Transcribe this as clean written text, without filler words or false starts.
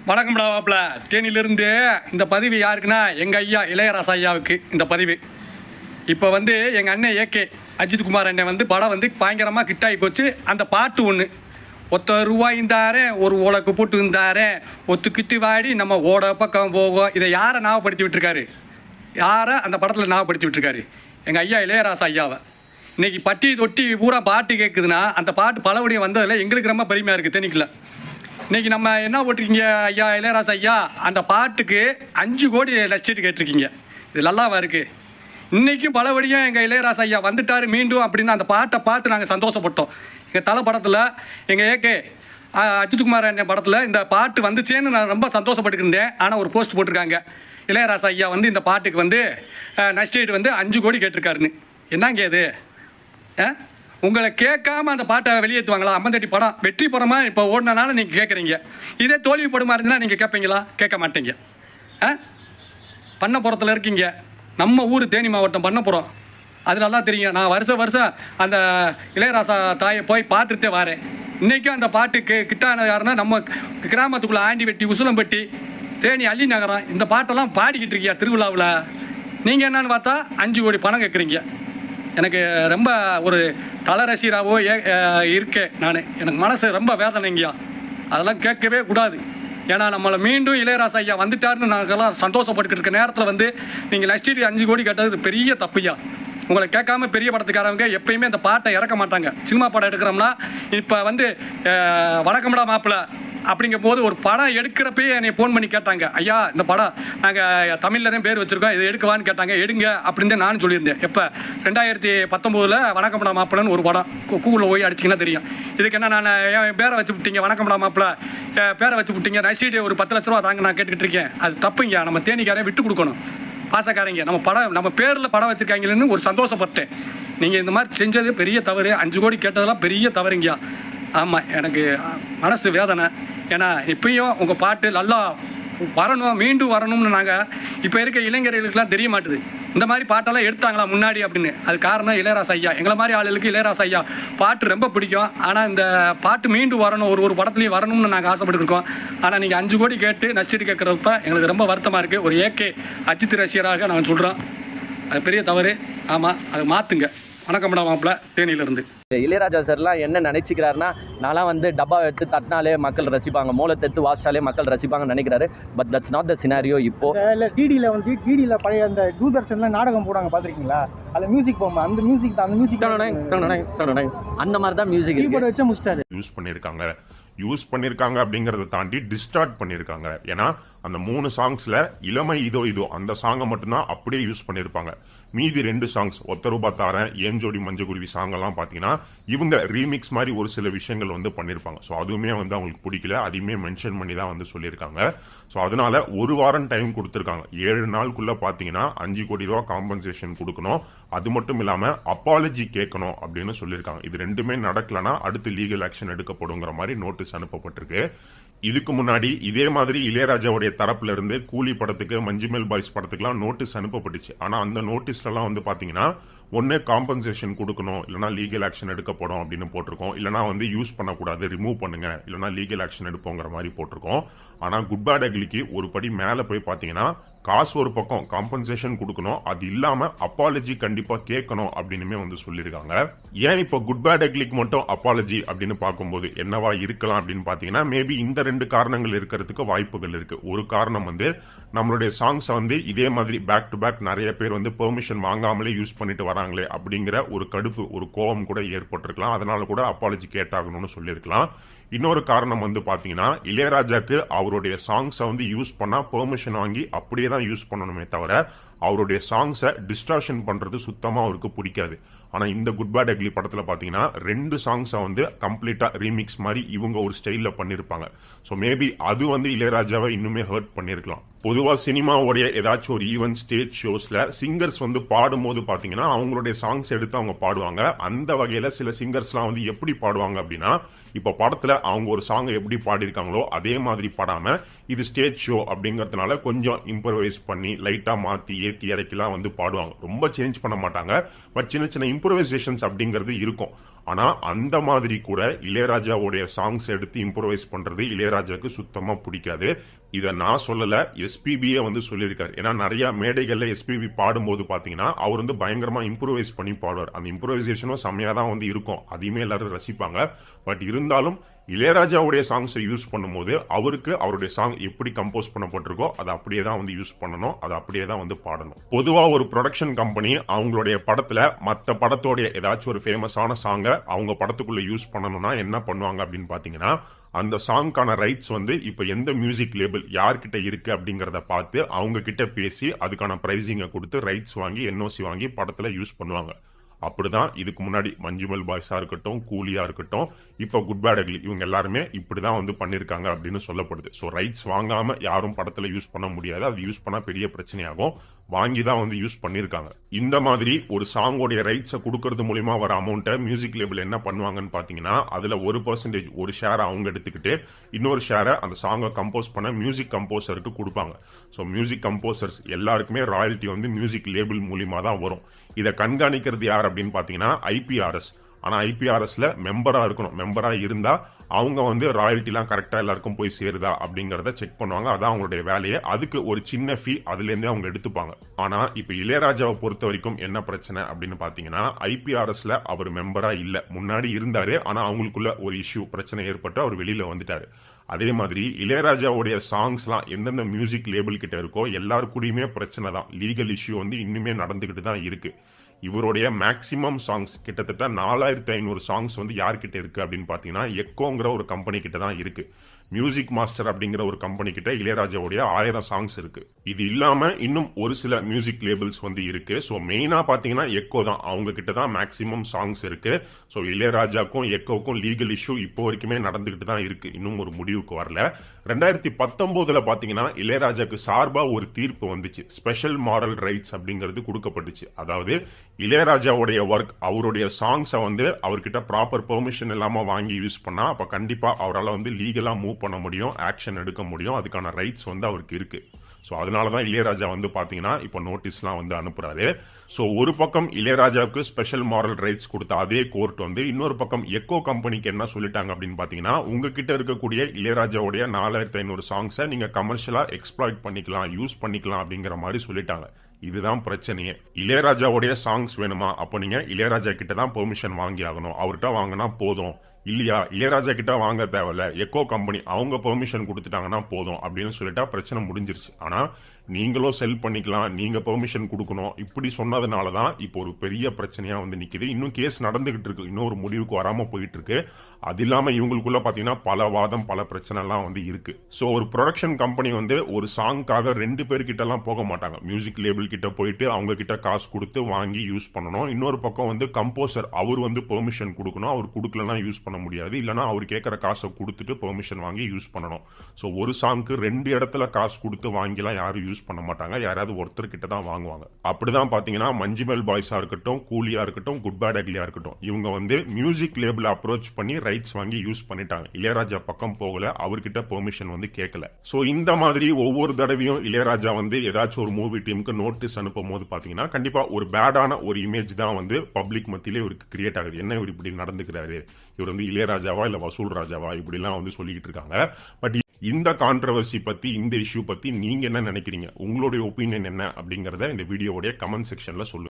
வணக்கம்டா வாப்பில் தேனியிலிருந்து இந்த பதிவு யாருக்குன்னா எங்கள் ஐயா இளையராசா ஐயாவுக்கு இந்த பதிவு. இப்போ வந்து எங்கள் அண்ணன் ஏகே அஜித்குமார் அண்ணன் வந்து படம் வந்து பயங்கரமாக கிட்டாகி போச்சு. அந்த பாட்டு ஒன்று ₹1 ஒரு ஓலைக்கு போட்டு இருந்தாரே ஒத்துக்கிட்டு வாடி நம்ம ஓட பக்கம் போவோம். இதை யாரை ஞாபகப்படுத்தி விட்டுருக்காரு? யாரை அந்த படத்தில் ஞாபகப்படுத்தி விட்டுருக்காரு? எங்கள் ஐயா இளையராசா ஐயாவை. இன்றைக்கி பட்டி தொட்டி பூரா பாட்டு கேட்குதுன்னா அந்த பாட்டு பலபடியும் வந்ததில் எங்களுக்கு ரொம்ப பெருமையாக இருக்குது தேனிக்கில். இன்றைக்கி நம்ம என்ன போட்டிருக்கீங்க ஐயா இளையராசா ஐயா? அந்த பாட்டுக்கு 5 கோடி லட்சத்து கேட்டிருக்கீங்க. இது நல்லாவா இருக்குது? இன்றைக்கும் பலபடியும் எங்கள் இளையராசா ஐயா வந்துட்டார் மீண்டும் அப்படின்னு அந்த பாட்டை பார்த்து நாங்கள் சந்தோஷப்பட்டோம். எங்கள் தலை படத்தில் எங்கள் ஏகே அஜித்குமார் அண்ணன் படத்தில் இந்த பாட்டு வந்துச்சேன்னு நான் ரொம்ப சந்தோஷப்பட்டுருந்தேன். ஆனால் ஒரு போஸ்ட் போட்டிருக்காங்க, இளையராசா ஐயா வந்து இந்த பாட்டுக்கு வந்து நஷ்டீடு வந்து 5 கோடி கேட்டிருக்காருன்னு. என்னங்க இது? உங்களை கேட்காம அந்த பாட்டை வெளியேற்றுவாங்களா? அம்மந்தட்டி படம் வெற்றி படமாக இப்போ ஓடினால நீங்கள் கேட்குறீங்க. இதே தோல்வி படமாக இருந்துச்சுன்னா நீங்கள் கேட்பீங்களா? கேட்க மாட்டீங்க. பண்ணப்புறத்தில் இருக்கீங்க, நம்ம ஊர் தேனி மாவட்டம் பண்ணப்புறம். அது நல்லா தெரியும். நான் வருஷம் அந்த இளையராசா தாயை போய் பார்த்துட்டே வரேன். இன்றைக்கும் அந்த பாட்டு கிட்டான யாருன்னா நம்ம கிராமத்துக்குள்ளே ஆண்டி வெட்டி உசுலம்பட்டி தேனி அள்ளி நகரம் இந்த பாட்டெல்லாம் பாடிக்கிட்டு இருக்கியா திருவிழாவில். நீங்கள் என்னன்னு பார்த்தா 5 கோடி பணம் கேட்குறீங்க. எனக்கு ரொம்ப ஒரு தல ரசிகராகவோ இருக்கேன் நான். எனக்கு மனசு ரொம்ப வேதனைங்கய்யா. அதெல்லாம் கேட்கவே கூடாது. ஏன்னா நம்மளை மீண்டும் இளையராசா ஐயா வந்துட்டாருன்னு நாங்கள்லாம் சந்தோஷப்பட்டுக்கிட்டு இருக்க நேரத்தில் வந்து நீங்கள் நஷ்டீடு 5 கோடி கேட்டது பெரிய தப்புயா. உங்களை கேட்காம பெரிய படத்துக்காரவங்க எப்பயுமே இந்த பாட்டை இறக்க மாட்டாங்க. சினிமா படம் எடுக்கிறோம்னா இப்போ வந்து வணக்கம்டா மாப்பிள்ள அப்படிங்கும் போது ஒரு படம் எடுக்கிறப்பயே என்னை ஃபோன் பண்ணி கேட்டாங்க, ஐயா இந்த படம் நாங்கள் தமிழில் தான் பேர் வச்சுருக்கோம், இதை எடுக்கவான்னு கேட்டாங்க. எடுங்க அப்படின்னு தான் நானும் சொல்லியிருந்தேன். எப்போ 2019 வணக்கம்டா மாப்பிள்ளன்னு ஒரு படம் கூகுளில் போய் அடிச்சிங்கன்னா தெரியும். இதுக்கு என்ன நான் என் பேரை வச்சு விட்டீங்க, வணக்கம்டா மாப்பிள்ள பேரை வச்சு விட்டீங்க, நஷ்டீடு ஒரு 10 லட்ச ரூபா தாங்க நான் கேட்டுக்கிட்டு இருக்கேன். அது தப்புங்க. நம்ம தேனிக்காரன் விட்டு கொடுக்கணும். பாசக்காரங்க நம்ம படம் நம்ம பேரில் படம் வச்சுருக்காங்களேன்னு ஒரு சந்தோஷப்பட்டேன். நீங்கள் இந்த மாதிரி செஞ்சது பெரிய தவறு. 5 கோடி கேட்டதெல்லாம் பெரிய தவறுங்கய்யா. ஆமாம், எனக்கு மனசு வேதனை. ஏன்னா இப்பயும் உங்கள் பாட்டு நல்லா வரணும், மீண்டும் வரணும்னு நாங்கள் இப்போ இருக்க இளைஞர்களுக்கெல்லாம் தெரிய மாட்டுது. இந்த மாதிரி பாட்டெல்லாம் எடுத்தாங்களா முன்னாடி அப்படின்னு. அது காரணம் இளையராசா ஐயா. எங்களை மாதிரி ஆளுகளுக்கு இளையராசா ஐயா பாட்டு ரொம்ப பிடிக்கும். ஆனால் இந்த பாட்டு மீண்டும் வரணும், ஒரு படத்துலேயும் வரணும்னு நாங்கள் ஆசைப்பட்டுருக்கோம். ஆனால் நீங்கள் 5 கோடி கேட்டு நஷ்டீடு கேட்குறப்ப எங்களுக்கு ரொம்ப வருத்தமாக இருக்குது. ஒரு ஏகே அஜித் ரசிகராக நாங்கள் சொல்கிறோம், அது பெரிய தவறு. ஆமாம், அது மாற்றுங்க. வணக்கம் மாப்பிள்ள தேனியிலிருந்து. இளையராஜா சார்லாம் என்ன நினைச்சிக்கிறாருன்னா, நான்லாம் வந்து டப்பா எடுத்து தட்டினாலே மக்கள் ரசிப்பாங்க, மூலத்தை எடுத்து வாசிச்சாலே மக்கள் ரசிப்பாங்கன்னு நினைக்கிறாரு. But that's not the scenario. இப்போ இல்லை டிடியில் வந்து டிடியில் பழைய அந்த தூர்தர்ஷன்லாம் நாடகம் போடுவாங்க பார்த்துருக்கீங்களா? அதில் மியூசிக் போகும்போது அந்த மியூசிக் தான் அந்த மாதிரி தான் மியூசிக் கீபோர்டு வச்சு முடிச்சிட்டாரு. யூஸ் பண்ணியிருக்காங்க அப்படிங்கிறத தாண்டி டிஸ்டார்ட் பண்ணியிருக்காங்க. ஏன்னா அந்த 3 சாங்ஸ்ல இளமை இதோ இதோ அந்த சாங்கை மட்டும்தான் அப்படியே யூஸ் பண்ணியிருப்பாங்க. மீதி 2 சாங்ஸ் ₹1 தாரேன், ஏஞ்சோடி மஞ்சக்குருவி சாங்கெல்லாம் பார்த்தீங்கன்னா இவங்க ரீமிக்ஸ் மாதிரி ஒரு சில விஷயங்கள் வந்து பண்ணியிருப்பாங்க. ஸோ அதுவுமே வந்து அவங்களுக்கு பிடிக்கல. அதையுமே மென்ஷன் பண்ணி தான் வந்து சொல்லியிருக்காங்க. ஸோ அதனால 1 வாரம் டைம் கொடுத்துருக்காங்க. 7 நாளுக்குள்ள பார்த்தீங்கன்னா 5 கோடி ரூபா காம்பன்சேஷன் கொடுக்கணும். அது மட்டும் இல்லாமல் அப்பாலஜி கேட்கணும் அப்படின்னு சொல்லியிருக்காங்க. இது 2மே நடக்கலன்னா அடுத்து லீகல் ஆக்ஷன் எடுக்கப்படுங்கிற மாதிரி நோட்டீஸ் அனுப்பப்பட்டிருக்கு. இதுக்கு முன்னாடி இதே மாதிரி இளையராஜாவுடைய தரப்புல இருந்து கூலி படத்துக்கு, மஞ்சுமெல் பாய்ஸ் படத்துக்குலாம் நோட்டீஸ் அனுப்பப்பட்டுச்சு. ஆனா அந்த நோட்டீஸ்லாம் வந்து பாத்தீங்கன்னா ஒன்னு காம்பன்சேஷன் கொடுக்கணும், இல்லைனா லீகல் ஆக்ஷன் எடுக்கப்படும் அப்படின்னு போட்டிருக்கோம். இல்லைனா வந்து யூஸ் பண்ணக்கூடாது, ரிமூவ் பண்ணுங்க, இல்லைனா லீகல் ஆக்ஷன் எடுப்போங்கிற மாதிரி போட்டிருக்கோம். ஆனா குட் பேட் அக்லிக்கு ஒரு படி மேல போய் பாத்தீங்கன்னா காசு ஒரு பக்கம் காம்பன்சேஷன் கொடுக்கணும், அது இல்லாம அப்பாலஜி கண்டிப்பா கேட்கணும் அப்படின்னு வந்து சொல்லியிருக்காங்க. ஏன் இப்போ குட் பேட் அக்லிக்கு மட்டும் அப்பாலஜி அப்படின்னு பார்க்கும்போது என்னவா இருக்கலாம் அப்படின்னு பாத்தீங்கன்னா, மேபி இந்த 2 காரணங்கள் இருக்கிறதுக்கு வாய்ப்புகள் இருக்கு. ஒரு காரணம் வந்து நம்மளுடைய சாங்ஸை வந்து இதே மாதிரி பேக் டு பேக் நிறைய பேர் வந்து பெர்மிஷன் வாங்காமலே யூஸ் பண்ணிட்டு வராங்களே அப்படிங்கிற ஒரு கடுப்பு, ஒரு கோபம் கூட ஏற்பட்டிருக்கலாம். அதனால கூட அப்பாலஜி கேட்டாகணும்னு சொல்லியிருக்கலாம். இன்னொரு காரணம் வந்து பாத்தீங்கன்னா, இளையராஜாக்கு அவருடைய சாங்ஸை வந்து யூஸ் பண்ணா பெர்மிஷன் வாங்கி அப்படியே தான் யூஸ் பண்ணணுமே தவிர அவருடைய சாங்ஸை டிஸ்டார்ஷன் பண்றது சுத்தமா அவருக்கு பிடிக்காது. ஆனா இந்த குட் பேட் அக்லி படத்துல பாத்தீங்கன்னா 2 சாங்ஸை வந்து கம்ப்ளீட்டா ரீமிக்ஸ் மாதிரி இவங்க ஒரு ஸ்டைல்ல பண்ணிருப்பாங்க. ஸோ மேபி அது வந்து இளையராஜாவை இன்னுமே ஹர்ட் பண்ணிருக்கலாம். பொதுவா சினிமாவுடைய ஏதாச்சும் ஒரு ஈவென்ட், ஸ்டேஜ் ஷோஸ்ல சிங்கர்ஸ் வந்து பாடும்போது பாத்தீங்கன்னா அவங்களுடைய சாங்ஸ் எடுத்து அவங்க பாடுவாங்க. அந்த வகையில சில சிங்கர்ஸ்லாம் வந்து எப்படி பாடுவாங்க அப்படின்னா, இப்ப படத்துல அவங்க ஒரு சாங் எப்படி பாடிருக்காங்களோ அதே மாதிரி பாடாம இது ஸ்டேஜ் ஷோ அப்படிங்கறதுனால கொஞ்சம் இம்ப்ரவைஸ் பண்ணி லைட்டா மாத்தி ஏத்தி இறக்கிலாம் வந்து பாடுவாங்க. ரொம்ப சேஞ்ச் பண்ண மாட்டாங்க. பட் சின்ன சின்ன இம்ப்ரவைசேஷன்ஸ் அப்படிங்கிறது இருக்கும். ஆனா அந்த மாதிரி கூட இளையராஜாவுடைய சாங்ஸ் எடுத்து இம்ப்ரோவைஸ் பண்றது இளையராஜாவுக்கு சுத்தமா பிடிக்காது. இதை நான் சொல்லல, எஸ்பிபியே வந்து சொல்லியிருக்காரு. ஏன்னா நிறைய மேடைகள்ல எஸ்பிபி பாடும்போது பாத்தீங்கன்னா அவர் வந்து பயங்கரமா இம்ப்ரோவைஸ் பண்ணி பாடுவார். அந்த இம்ப்ரோவைசேஷனும் செம்மையா தான் வந்து இருக்கும், அதையுமே எல்லாரும் ரசிப்பாங்க. பட் இருந்தாலும் இளையராஜாவுடைய சாங்ஸை யூஸ் பண்ணும்போது அவருக்கு அவருடைய சாங் எப்படி கம்போஸ் பண்ணப்பட்டிருக்கோ அதை அப்படியே தான் வந்து யூஸ் பண்ணணும், அதை அப்படியே தான் வந்து பாடணும். பொதுவா ஒரு ப்ரொடக்ஷன் கம்பெனி அவங்களுடைய படத்துல மற்ற படத்தோடைய ஏதாச்சும் ஒரு ஃபேமஸான சாங்கை அவங்க படத்துக்குள்ள யூஸ் பண்ணணும்னா என்ன பண்ணுவாங்க அப்படின்னு பாத்தீங்கன்னா, அந்த சாங்கான ரைட்ஸ் வந்து இப்ப எந்த மியூசிக் லேபிள் யார்கிட்ட இருக்கு அப்படிங்கறத பார்த்து அவங்க கிட்ட பேசி அதுக்கான பிரைசிங்கை கொடுத்து ரைட்ஸ் வாங்கி என்ஓசி வாங்கி படத்துல யூஸ் பண்ணுவாங்க. அப்படிதான் இதுக்கு முன்னாடி மஞ்சுமல் பாய்ஸா இருக்கட்டும், கூலியா இருக்கட்டும், இப்போ குட் பேட் அக்லி, இவங்க எல்லாருமே இப்படிதான் வந்து பண்ணிருக்காங்க அப்படின்னு சொல்லப்படுது. ஸோ ரைட்ஸ் வாங்காம யாரும் படத்துல யூஸ் பண்ண முடியாது, அது யூஸ் பண்ணா பெரிய பிரச்சனையாகும். வாங்கி தான் வந்து யூஸ் பண்ணிருக்காங்க. இந்த மாதிரி ஒரு சாங்கோடைய ரைட்ஸை கொடுக்கறது மூலியமா வர அமௌண்ட்டை மியூசிக் லேபிள் என்ன பண்ணுவாங்கன்னு பாத்தீங்கன்னா, அதுல 1% ஒரு ஷேரை அவங்க எடுத்துக்கிட்டு இன்னொரு ஷேரை அந்த சாங்கை கம்போஸ் பண்ண மியூசிக் கம்போசருக்கு கொடுப்பாங்க. ஸோ மியூசிக் கம்போசர்ஸ் எல்லாருக்குமே ராயல்ட்டி வந்து மியூசிக் லேபிள் மூலியமா தான் வரும். இதை கண்காணிக்கிறது யார் அப்படின்னு பாத்தீங்கன்னா ஐபிஆர்எஸ். ஆனா ஐபிஆர்எஸ்ல மெம்பரா இருக்கணும். மெம்பரா இருந்தா அவங்க வந்து ராயல்ட்டிலாம் கரெக்டா எல்லாருக்கும் போய் சேருதா அப்படிங்கறத செக் பண்ணுவாங்க. அதான் அவங்களுடைய வேலையை. அதுக்கு ஒரு சின்ன ஃபீ அதுல இருந்தே அவங்க எடுத்துப்பாங்க. ஆனா இப்ப இளையராஜாவை பொறுத்த வரைக்கும் என்ன பிரச்சனை அப்படின்னு பாத்தீங்கன்னா, ஐபிஆர்எஸ்ல அவர் மெம்பரா இல்ல. முன்னாடி இருந்தாரு, ஆனா அவங்களுக்குள்ள ஒரு இஷ்யூ பிரச்சனை ஏற்பட்டு அவர் வெளியில வந்துட்டாரு. அதே மாதிரி இளையராஜாவுடைய சாங்ஸ்லாம் எந்தெந்த மியூசிக் லேபிள் கிட்ட இருக்கோ எல்லாரு கூடயுமே பிரச்சனை தான். லீகல் இஷ்யூ வந்து இன்னுமே நடந்துகிட்டு தான் இருக்கு. இவருடைய மேக்சிமம் சாங்ஸ் கிட்டத்தட்ட 4500 சாங்ஸ் வந்து யார்கிட்ட இருக்கு அப்படின்னு பாத்தீங்கன்னா, எக்கோங்கிற ஒரு கம்பெனி கிட்ட தான் இருக்கு. மியூசிக் மாஸ்டர் அப்படிங்கிற ஒரு கம்பெனி கிட்ட இளையராஜாவுடைய 1000 சாங்ஸ் இருக்கு. இது இல்லாம இன்னும் ஒரு சில மியூசிக் லேபிள்ஸ் வந்து இருக்கு. ஸோ மெயினா பாத்தீங்கன்னா எக்கோ தான், அவங்க கிட்ட தான் மேக்சிமம் சாங்ஸ் இருக்கு. ஸோ இளையராஜாக்கும் எக்கோக்கும் லீகல் இஷ்யூ இப்போ வரைக்குமே நடந்துகிட்டு தான் இருக்கு, இன்னும் ஒரு முடிவுக்கு வரல. 2019 பாத்தீங்கன்னா இளையராஜாக்கு சார்பா ஒரு தீர்ப்பு வந்துச்சு. ஸ்பெஷல் மாரல் ரைட்ஸ் அப்படிங்கிறது கொடுக்கப்பட்டுச்சு. அதாவது இளையராஜாவுடைய ஒர்க், அவருடைய சாங்ஸை வந்து அவர்கிட்ட ப்ராப்பர் பெர்மிஷன் இல்லாம வாங்கி யூஸ் பண்ணா அப்ப கண்டிப்பா அவரால் வந்து லீகலா மூவ் பண்ண முடியும், ஆக்ஷன் எடுக்க முடியும். அதுக்கான ரைட்ஸ் வந்து அவருக்கு இருக்கு. ஸோ அதனாலதான் இளையராஜா வந்து பாத்தீங்கன்னா இப்போ நோட்டீஸ்லாம் வந்து அனுப்புறாரு. ஸோ ஒரு பக்கம் இளையராஜாவுக்கு ஸ்பெஷல் மாரல் ரைட்ஸ் கொடுத்த அதே கோர்ட் வந்து இன்னொரு பக்கம் எக்கோ கம்பெனிக்கு என்ன சொல்லிட்டாங்க அப்படின்னு பாத்தீங்கன்னா, உங்ககிட்ட இருக்கக்கூடிய இளையராஜாவுடைய 4500 சாங்ஸை நீங்க கமர்ஷியலா எக்ஸ்ப்ளாய்ட் பண்ணிக்கலாம், யூஸ் பண்ணிக்கலாம் அப்படிங்கிற மாதிரி சொல்லிட்டாங்க. இதுதான் பிரச்சனையே. இளையராஜாவுடைய சாங்ஸ் வேணுமா, அப்போ நீங்க இளையராஜா கிட்ட தான் பெர்மிஷன் வாங்கி ஆகணும். அவர்கிட்ட வாங்கினா போதும். இல்லையா, இளையராஜா கிட்ட வாங்க தேவையில்ல, எக்கோ கம்பெனி அவங்க பெர்மிஷன் கொடுத்துட்டாங்கன்னா போதும் அப்படின்னு சொல்லிட்டா பிரச்சனை முடிஞ்சிருச்சு. ஆனா நீங்களும் செல் பண்ணிக்கலாம், நீங்க பெர்மிஷன் கொடுக்கணும், இப்படி சொன்னதுனாலதான் இப்போ ஒரு பெரிய பிரச்சனையா வந்து நிக்குது. இன்னும் கேஸ் நடந்துகிட்டு இருக்கு, இன்னும் ஒரு முடிவுக்கு வராம போயிட்டு இருக்கு. அது இல்லாம இவங்களுக்குள்ள பாத்தீங்கன்னா பல வாதம், பல பிரச்சனை எல்லாம் வந்து இருக்கு. சோ ஒரு ப்ரொடக்ஷன் கம்பெனி வந்து ஒரு சாங்காக 2 பேர்கிட்ட எல்லாம் போக மாட்டாங்க. மியூசிக் லேபிள் கிட்ட போயிட்டு அவங்க கிட்ட காசு கொடுத்து வாங்கி யூஸ் பண்ணணும். இன்னொரு பக்கம் வந்து கம்போசர் அவர் வந்து பெர்மிஷன் கொடுக்கணும். அவர் கொடுக்கலன்னா யூஸ் பண்ண முடியாது. இல்லைன்னா அவர் கேட்கற காசை கொடுத்துட்டு பெர்மிஷன் வாங்கி யூஸ் பண்ணணும். சோ ஒரு சாங்க்கு 2 இடத்துல காசு கொடுத்து வாங்கிலாம் யாரும் யூஸ் பண்ண மாட்டாங்க. யாராவது ஒருத்தர் கிட்ட தான் வாங்குவாங்க. அப்படிதான் பாத்தீங்கன்னா மஞ்சுமல் பாய்ஸா இருக்கட்டும், கூலியா இருக்கட்டும், குட் பேட் அக்லியா இருக்கட்டும், இவங்க வந்து மியூசிக் லேபிள் அப்ரோச் பண்ணி ரைட்ஸ் வாங்கி யூஸ் பண்ணிட்டாங்க. இளையராஜா பக்கம் போகல, அவர்கிட்ட பெர்மிஷன் வந்து கேட்கல. சோ இந்த மாதிரி ஒவ்வொரு தடவையும் இளையராஜா வந்து ஏதாச்சும் ஒரு மூவி டீமுக்கு நோட்டீஸ் அனுப்பும் போது பாத்தீங்கன்னா கண்டிப்பா ஒரு பேடான ஒரு இமேஜ் தான் வந்து பப்ளிக் மத்தியிலே இவருக்கு கிரியேட் ஆகுது. என்ன இவர் இப்படி நடந்துக்கிறாரு, இவர் வந்து இளையராஜாவா இல்ல வசூல் ராஜாவா இப்படி எல்லாம் வந்து சொல்லிக்கிட்டு இருக்காங்க. பட் இந்த கான்ட்ரவர்சி பத்தி, இந்த இஷ்யூ பத்தி நீங்க என்ன நினைக்கிறீங்க, உங்களுடைய ஒப்பீனியன் என்ன அப்படிங்கறத இந்த வீடியோவுடைய கமெண்ட் செக்ஷன்ல சொல்லுங்க.